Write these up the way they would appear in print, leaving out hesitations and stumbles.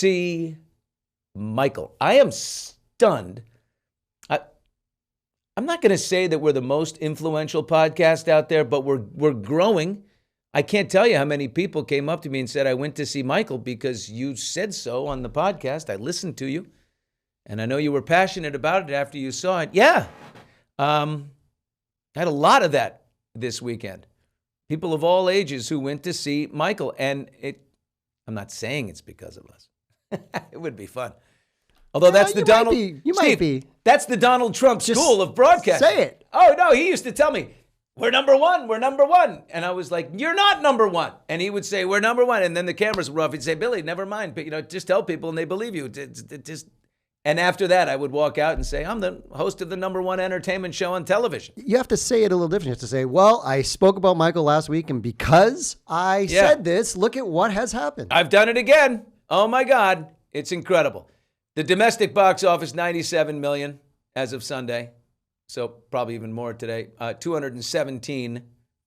see Michael. I am stunned. I'm not going to say that we're the most influential podcast out there, but we're growing. I can't tell you how many people came up to me and said, I went to see Michael because you said so on the podcast. I listened to you, and I know you were passionate about it after you saw it. Yeah. I had a lot of that this weekend. People of all ages who went to see Michael, and I'm not saying it's because of us. It would be fun. Although that's the Donald... You might be. That's the Donald Trump school of broadcasting. Say it. Oh, no, he used to tell me, we're number one. And I was like, you're not number one. And he would say, we're number one. And then the cameras were off. He'd say, Billy, never mind. But, just tell people and they believe you. And after that, I would walk out and say, I'm the host of the number one entertainment show on television. You have to say it a little different. You have to say, well, I spoke about Michael last week, and because I said this, look at what has happened. I've done it again. Oh, my God. It's incredible. The domestic box office, $97 million as of Sunday. So probably even more today. $217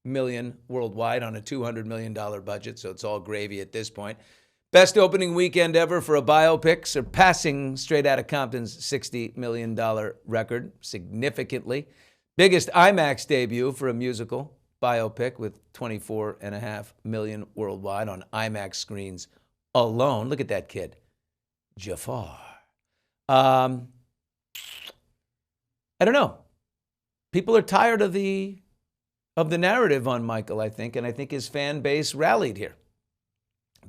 million worldwide on a $200 million budget. So it's all gravy at this point. Best opening weekend ever for a biopic, surpassing Straight Outta Compton's $60 million record significantly. Biggest IMAX debut for a musical biopic with $24.5 million worldwide on IMAX screens alone. Look at that kid, Jafar. I don't know. People are tired of the narrative on Michael, I think, and I think his fan base rallied here.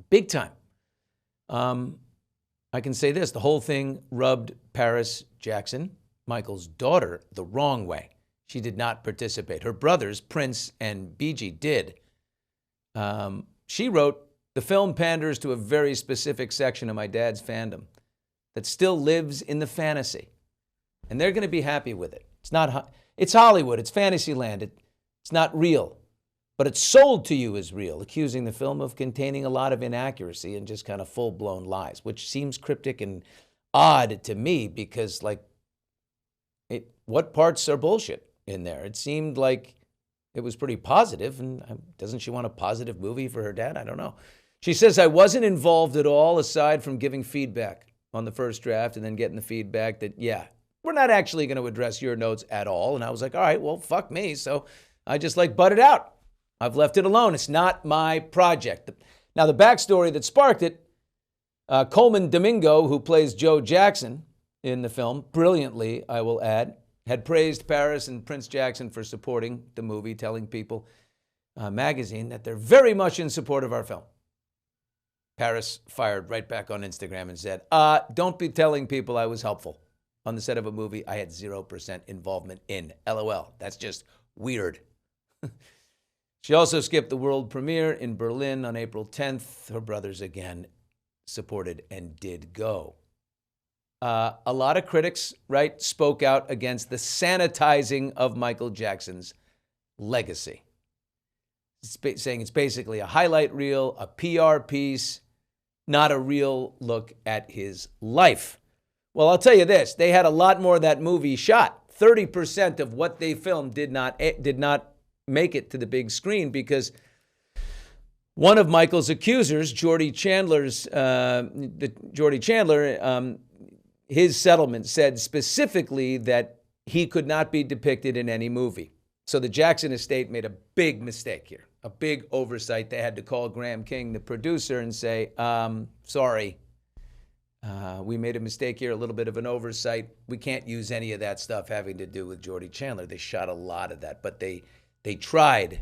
Big time. I can say this, the whole thing rubbed Paris Jackson, Michael's daughter, the wrong way. She did not participate. Her brothers, Prince and BG, did. She wrote, the film panders to a very specific section of my dad's fandom that still lives in the fantasy. And they're going to be happy with it. It's Hollywood. It's Fantasyland. It's not real. But it's sold to you as real, accusing the film of containing a lot of inaccuracy and just kind of full-blown lies, which seems cryptic and odd to me because, what parts are bullshit in there? It seemed like it was pretty positive, and doesn't she want a positive movie for her dad? I don't know. She says, I wasn't involved at all aside from giving feedback on the first draft and then getting the feedback that, we're not actually going to address your notes at all. And I was like, all right, well, fuck me. So I just butted out. I've left it alone. It's not my project. Now, the backstory that sparked it, Coleman Domingo, who plays Joe Jackson in the film, brilliantly, I will add, had praised Paris and Prince Jackson for supporting the movie, telling People magazine that they're very much in support of our film. Paris fired right back on Instagram and said, don't be telling people I was helpful on the set of a movie I had 0% involvement in. LOL. That's just weird. She also skipped the world premiere in Berlin on April 10th. Her brothers, again, supported and did go. A lot of critics, spoke out against the sanitizing of Michael Jackson's legacy, saying it's basically a highlight reel, a PR piece, not a real look at his life. Well, I'll tell you this. They had a lot more of that movie shot. 30% of what they filmed did not make it to the big screen because one of Michael's accusers, Jordy Chandler, his settlement said specifically that he could not be depicted in any movie. So the Jackson estate made a big mistake here, a big oversight. They had to call Graham King, the producer, and say, sorry, we made a mistake here, a little bit of an oversight. We can't use any of that stuff having to do with Jordy Chandler. They shot a lot of that, but they tried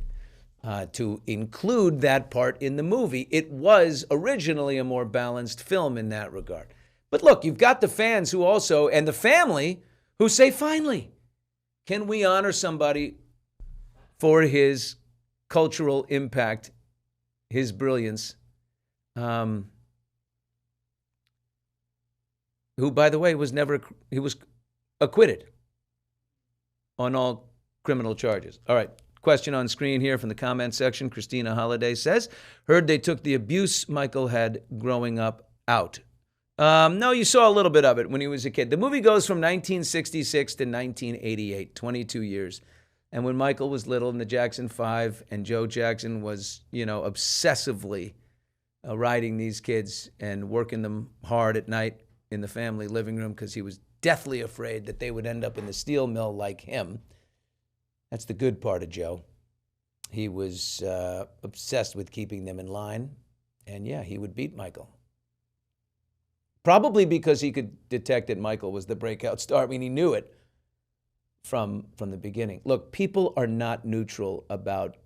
to include that part in the movie. It was originally a more balanced film in that regard. But look, you've got the fans who also, and the family, who say, finally, can we honor somebody for his cultural impact, his brilliance, who, by the way, was acquitted on all criminal charges. All right. Question on screen here from the comment section. Christina Holiday says, heard they took the abuse Michael had growing up out. No, you saw a little bit of it when he was a kid. The movie goes from 1966 to 1988, 22 years. And when Michael was little in the Jackson 5 and Joe Jackson was, obsessively riding these kids and working them hard at night in the family living room because he was deathly afraid that they would end up in the steel mill like him. That's the good part of Joe. He was obsessed with keeping them in line. And yeah, he would beat Michael. Probably because he could detect that Michael was the breakout star. I mean, he knew it from the beginning. Look, people are not neutral about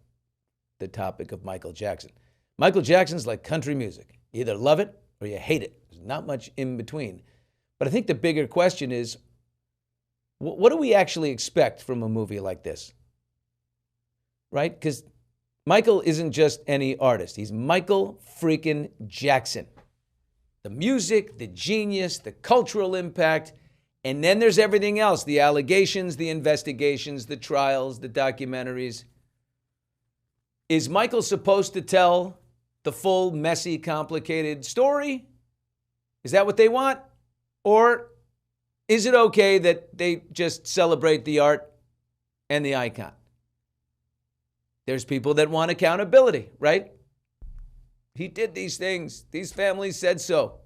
the topic of Michael Jackson. Michael Jackson's like country music. You either love it or you hate it. There's not much in between. But I think the bigger question is, what do we actually expect from a movie like this? Right? Because Michael isn't just any artist. He's Michael freaking Jackson. The music, the genius, the cultural impact, and then there's everything else, the allegations, the investigations, the trials, the documentaries. Is Michael supposed to tell the full, messy, complicated story? Is that what they want? Or is it okay that they just celebrate the art and the icon? There's people that want accountability, right? He did these things. These families said so.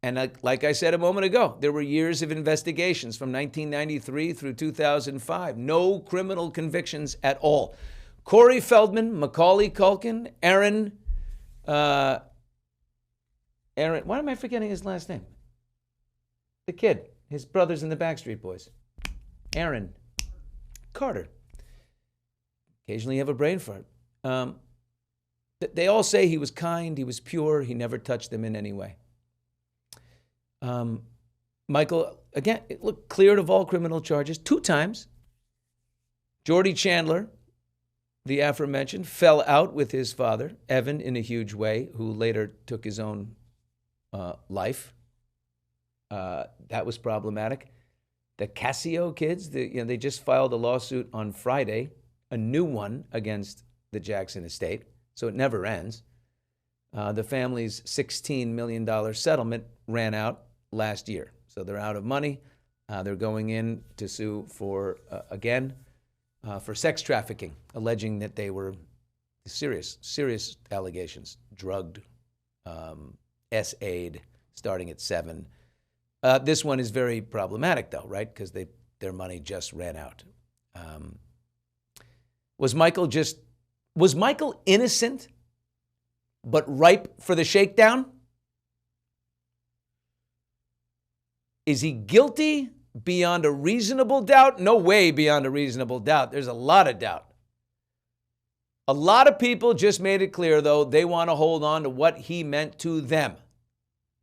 And like I said a moment ago, there were years of investigations from 1993 through 2005. No criminal convictions at all. Corey Feldman, Macaulay Culkin, Aaron, why am I forgetting his last name? The kid, his brothers in the Backstreet Boys. Aaron Carter. Occasionally you have a brain fart. They all say he was kind, he was pure, he never touched them in any way. Michael, again, look, cleared of all criminal charges 2 times. Jordy Chandler, the aforementioned, fell out with his father, Evan, in a huge way, who later took his own life. That was problematic. The Casio kids, they just filed a lawsuit on Friday, a new one against the Jackson estate, so it never ends. The family's $16 million settlement ran out last year, so they're out of money. They're going in to sue for, again, for sex trafficking, alleging that they were serious allegations, drugged, S-aid, starting at 7. This one is very problematic, though, right? Because their money just ran out. Was Michael innocent, but ripe for the shakedown? Is he guilty beyond a reasonable doubt? No way beyond a reasonable doubt. There's a lot of doubt. A lot of people just made it clear, though, they want to hold on to what he meant to them.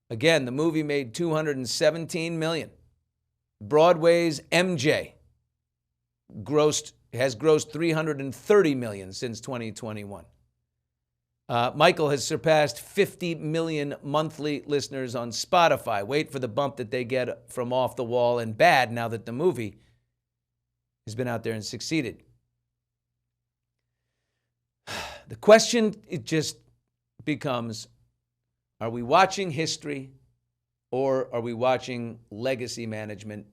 Again, the movie made $217 million. Broadway's MJ has grossed $330 million since 2021. Michael has surpassed 50 million monthly listeners on Spotify. Wait for the bump that they get from Off the Wall and Bad now that the movie has been out there and succeeded. The question, it just becomes, are we watching history or are we watching legacy management?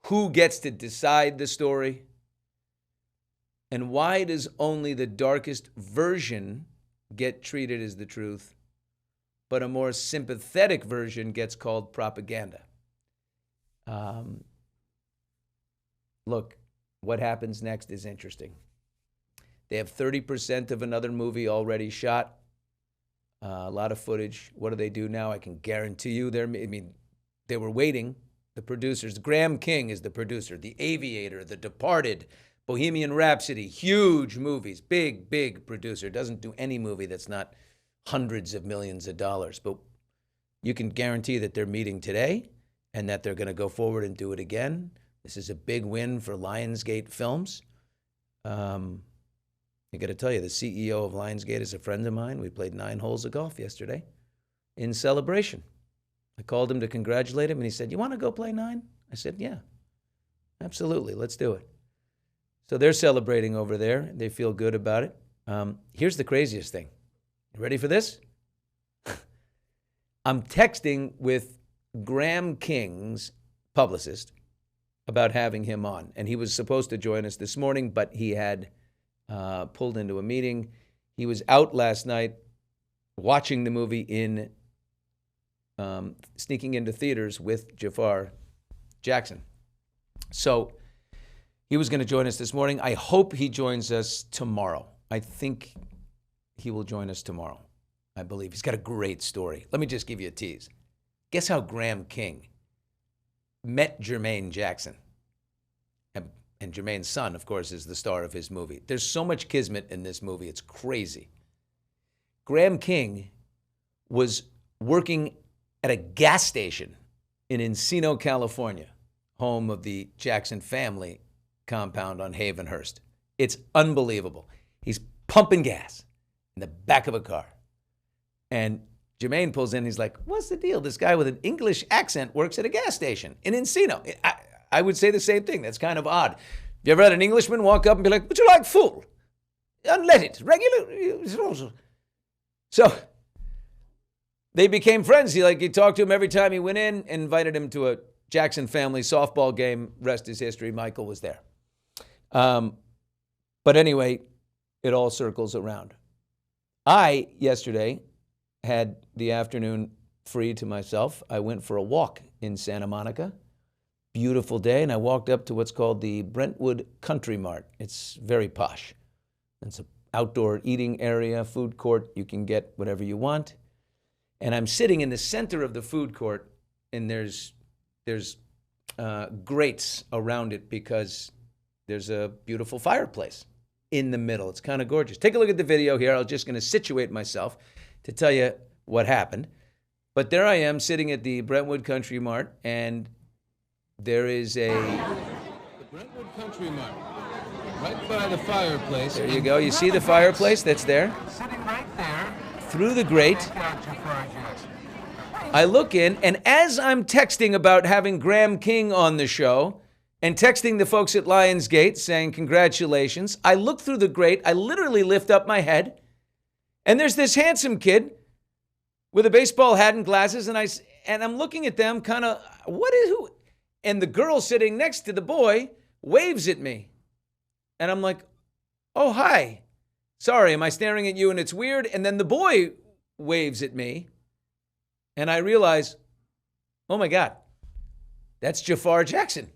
Who gets to decide the story? And why does only the darkest version get treated as the truth, but a more sympathetic version gets called propaganda? Look, what happens next is interesting. They have 30% of another movie already shot. A lot of footage. What do they do now? I can guarantee you they were waiting. The producers, Graham King is the producer, The Aviator, The Departed, Bohemian Rhapsody, huge movies, big producer. Doesn't do any movie that's not hundreds of millions of dollars. But you can guarantee that they're meeting today and that they're going to go forward and do it again. This is a big win for Lionsgate Films. I got to tell you, the CEO of Lionsgate is a friend of mine. We played 9 holes of golf yesterday in celebration. I called him to congratulate him, and he said, "You want to go play 9?" I said, "Yeah, absolutely. Let's do it." So they're celebrating over there. They feel good about it. Here's the craziest thing. You ready for this? I'm texting with Graham King's publicist about having him on, and he was supposed to join us this morning, but he had pulled into a meeting. He was out last night watching the movie in sneaking into theaters with Jafar Jackson. So he was going to join us this morning. I hope he joins us tomorrow. I think he will join us tomorrow. I believe. He's got a great story. Let me just give you a tease. Guess how Graham King met Jermaine Jackson? And Jermaine's son, of course, is the star of his movie. There's so much kismet in this movie. It's crazy. Graham King was working at a gas station in Encino, California, home of the Jackson family compound on Havenhurst. It's unbelievable. He's pumping gas in the back of a car. And Jermaine pulls in. He's like, what's the deal? This guy with an English accent works at a gas station in Encino. I would say the same thing. That's kind of odd. You ever had an Englishman walk up and be like, would you like full? Unleaded, regular? So they became friends. He talked to him every time he went in, and invited him to a Jackson family softball game. Rest is history. Michael was there. But anyway, it all circles around. I, yesterday, had the afternoon free to myself. I went for a walk in Santa Monica. Beautiful day, and I walked up to what's called the Brentwood Country Mart. It's very posh. It's an outdoor eating area, food court. You can get whatever you want. And I'm sitting in the center of the food court, and there's grates around it because there's a beautiful fireplace in the middle. It's kind of gorgeous. Take a look at the video here. I'm just going to situate myself to tell you what happened. But there I am sitting at the Brentwood Country Mart, and there is the Brentwood Country Mart, right by the fireplace. There you go. You see the fireplace that's there? Sitting right there. Through the grate. I look in, and as I'm texting about having Graham King on the show and texting the folks at Lionsgate saying congratulations, I look through the grate. I literally lift up my head, and there's this handsome kid with a baseball hat and glasses, and I'm looking at them kind of, who? And the girl sitting next to the boy waves at me. And I'm like, oh, hi. Sorry, am I staring at you and it's weird? And then the boy waves at me. And I realize, oh my God, that's Jafar Jackson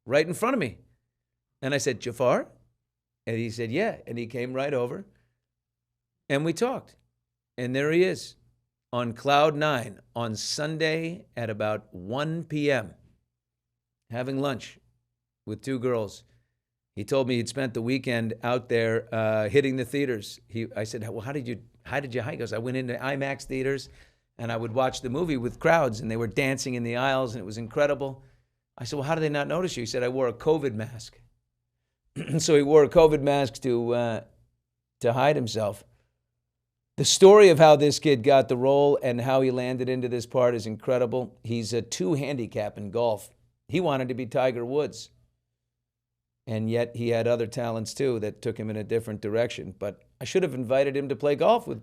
right in front of me. And I said, Jafar? And he said, yeah. And he came right over. And we talked. And there he is on Cloud 9 on Sunday at about 1 p.m. having lunch with two girls. He told me he'd spent the weekend out there hitting the theaters. I said, well, how did you hike? He goes, I went into IMAX theaters and I would watch the movie with crowds and they were dancing in the aisles and it was incredible. I said, well, how did they not notice you? He said, I wore a COVID mask. So he wore a COVID mask to hide himself. The story of how this kid got the role and how he landed into this part is incredible. He's a 2 handicap in golf. He wanted to be Tiger Woods. And yet he had other talents too that took him in a different direction. But I should have invited him to play golf with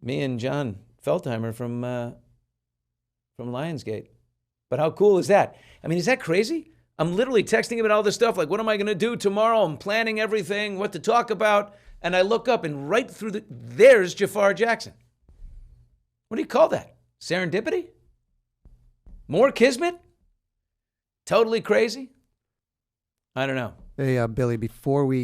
me and John Feldheimer from Lionsgate. But how cool is that? I mean, is that crazy? I'm literally texting him about all this stuff, like what am I going to do tomorrow? I'm planning everything, what to talk about. And I look up and right through there's Jafar Jackson. What do you call that? Serendipity? More kismet? Totally crazy? I don't know. Hey, Billy, before we